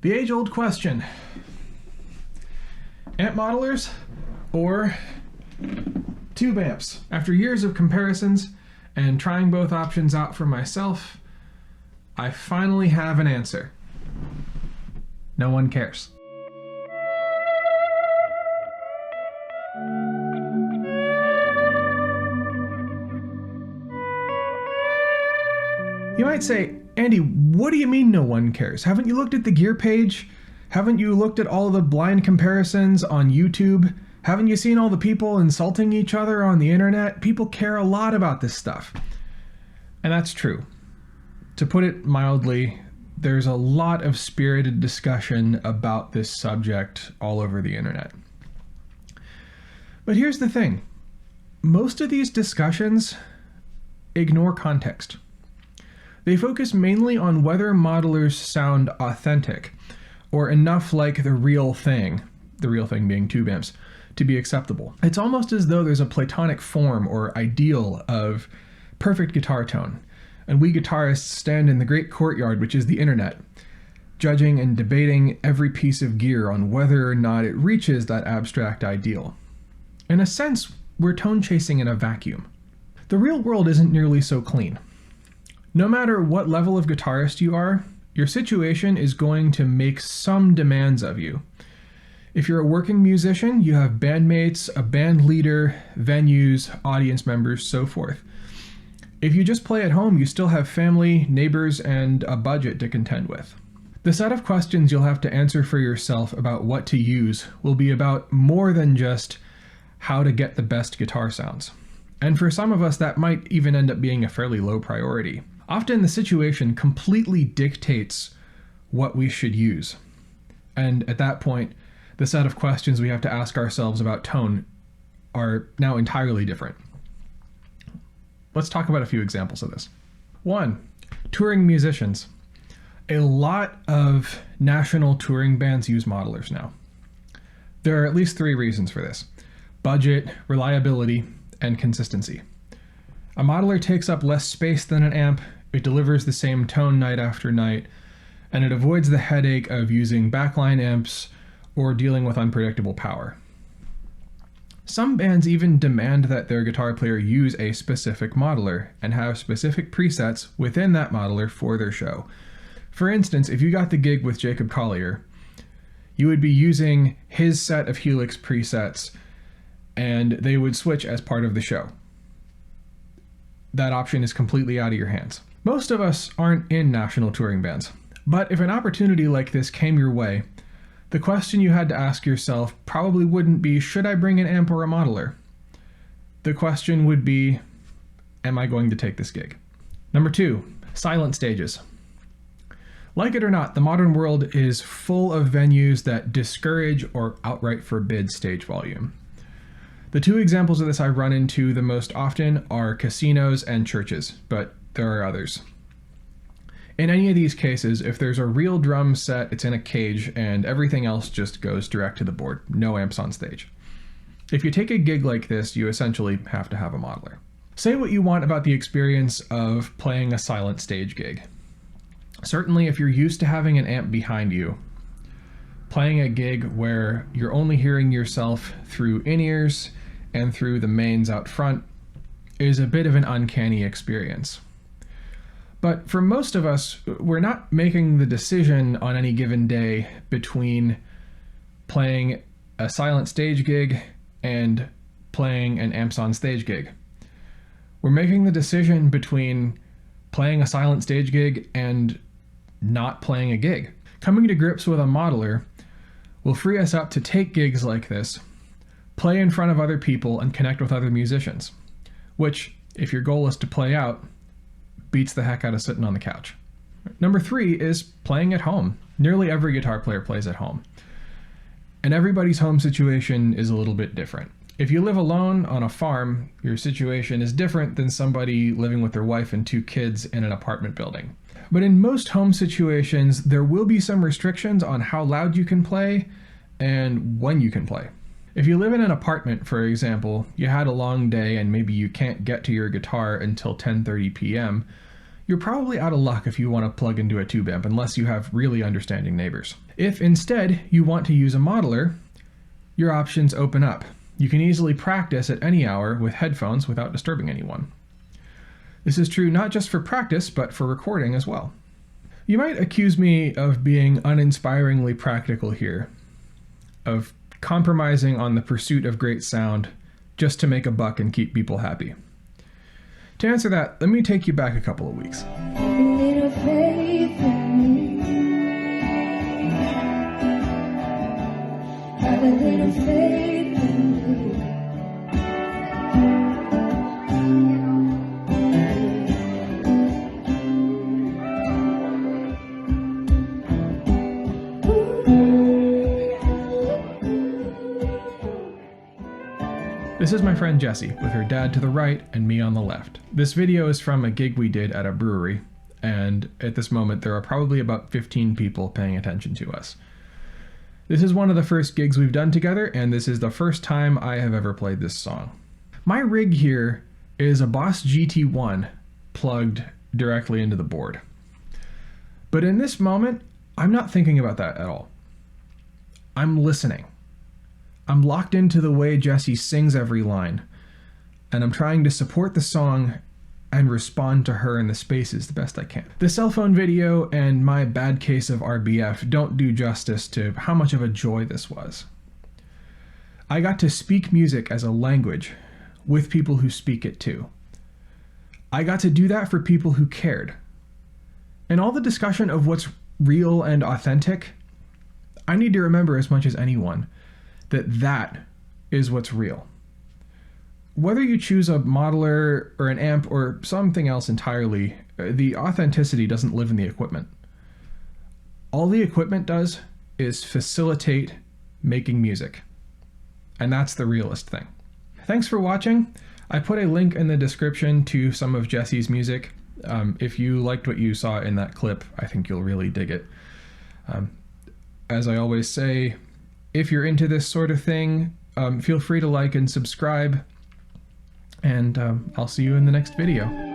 The age-old question, amp modelers or tube amps? After years of comparisons and trying both options out for myself, I finally have an answer. No one cares. You might say, Andy, what do you mean no one cares? Haven't you looked at the gear page? Haven't you looked at all the blind comparisons on YouTube? Haven't you seen all the people insulting each other on the internet? People care a lot about this stuff. And that's true. To put it mildly, there's a lot of spirited discussion about this subject all over the internet. But here's the thing. Most of these discussions ignore context. They focus mainly on whether modelers sound authentic or enough like the real thing being tube amps, to be acceptable. It's almost as though there's a platonic form or ideal of perfect guitar tone, and we guitarists stand in the great courtyard, which is the internet, judging and debating every piece of gear on whether or not it reaches that abstract ideal. In a sense, we're tone chasing in a vacuum. The real world isn't nearly so clean. No matter what level of guitarist you are, your situation is going to make some demands of you. If you're a working musician, you have bandmates, a band leader, venues, audience members, so forth. If you just play at home, you still have family, neighbors, and a budget to contend with. The set of questions you'll have to answer for yourself about what to use will be about more than just how to get the best guitar sounds. And for some of us, that might even end up being a fairly low priority. Often the situation completely dictates what we should use. And at that point, the set of questions we have to ask ourselves about tone are now entirely different. Let's talk about a few examples of this. 1, touring musicians. A lot of national touring bands use modelers now. There are at least 3 reasons for this: budget, reliability, and consistency. A modeler takes up less space than an amp, it delivers the same tone night after night, and it avoids the headache of using backline amps or dealing with unpredictable power. Some bands even demand that their guitar player use a specific modeler and have specific presets within that modeler for their show. For instance, if you got the gig with Jacob Collier, you would be using his set of Helix presets and they would switch as part of the show. That option is completely out of your hands. Most of us aren't in national touring bands, but if an opportunity like this came your way, the question you had to ask yourself probably wouldn't be, should I bring an amp or a modeler? The question would be, am I going to take this gig? Number 2, silent stages. Like it or not, the modern world is full of venues that discourage or outright forbid stage volume. The 2 examples of this I run into the most often are casinos and churches, but there are others. In any of these cases, if there's a real drum set, it's in a cage and everything else just goes direct to the board, no amps on stage. If you take a gig like this, you essentially have to have a modeler. Say what you want about the experience of playing a silent stage gig. Certainly if you're used to having an amp behind you, playing a gig where you're only hearing yourself through in-ears and through the mains out front is a bit of an uncanny experience. But for most of us, we're not making the decision on any given day between playing a silent stage gig and playing an amps on stage gig. We're making the decision between playing a silent stage gig and not playing a gig. Coming to grips with a modeler will free us up to take gigs like this, play in front of other people, and connect with other musicians, which, if your goal is to play out, beats the heck out of sitting on the couch. Number 3 is playing at home. Nearly every guitar player plays at home, and everybody's home situation is a little bit different. If you live alone on a farm, your situation is different than somebody living with their wife and 2 kids in an apartment building. But in most home situations, there will be some restrictions on how loud you can play and when you can play. If you live in an apartment, for example, you had a long day and maybe you can't get to your guitar until 10:30 p.m., you're probably out of luck if you want to plug into a tube amp unless you have really understanding neighbors. If instead you want to use a modeler, your options open up. You can easily practice at any hour with headphones without disturbing anyone. This is true not just for practice, but for recording as well. You might accuse me of being uninspiringly practical here, of compromising on the pursuit of great sound just to make a buck and keep people happy. To answer that, let me take you back a couple of weeks. This is my friend Jessie, with her dad to the right and me on the left. This video is from a gig we did at a brewery, and at this moment there are probably about 15 people paying attention to us. This is one of the first gigs we've done together, and this is the first time I have ever played this song. My rig here is a Boss GT1 plugged directly into the board. But in this moment, I'm not thinking about that at all. I'm listening. I'm locked into the way Jessie sings every line, and I'm trying to support the song and respond to her in the spaces the best I can. The cell phone video and my bad case of RBF don't do justice to how much of a joy this was. I got to speak music as a language with people who speak it too. I got to do that for people who cared. In all the discussion of what's real and authentic, I need to remember as much as anyone that is what's real. Whether you choose a modeler or an amp or something else entirely, the authenticity doesn't live in the equipment. All the equipment does is facilitate making music. And that's the realest thing. Thanks for watching. I put a link in the description to some of Jessie's music. If you liked what you saw in that clip, I think you'll really dig it. As I always say, if you're into this sort of thing, feel free to like and subscribe, and I'll see you in the next video.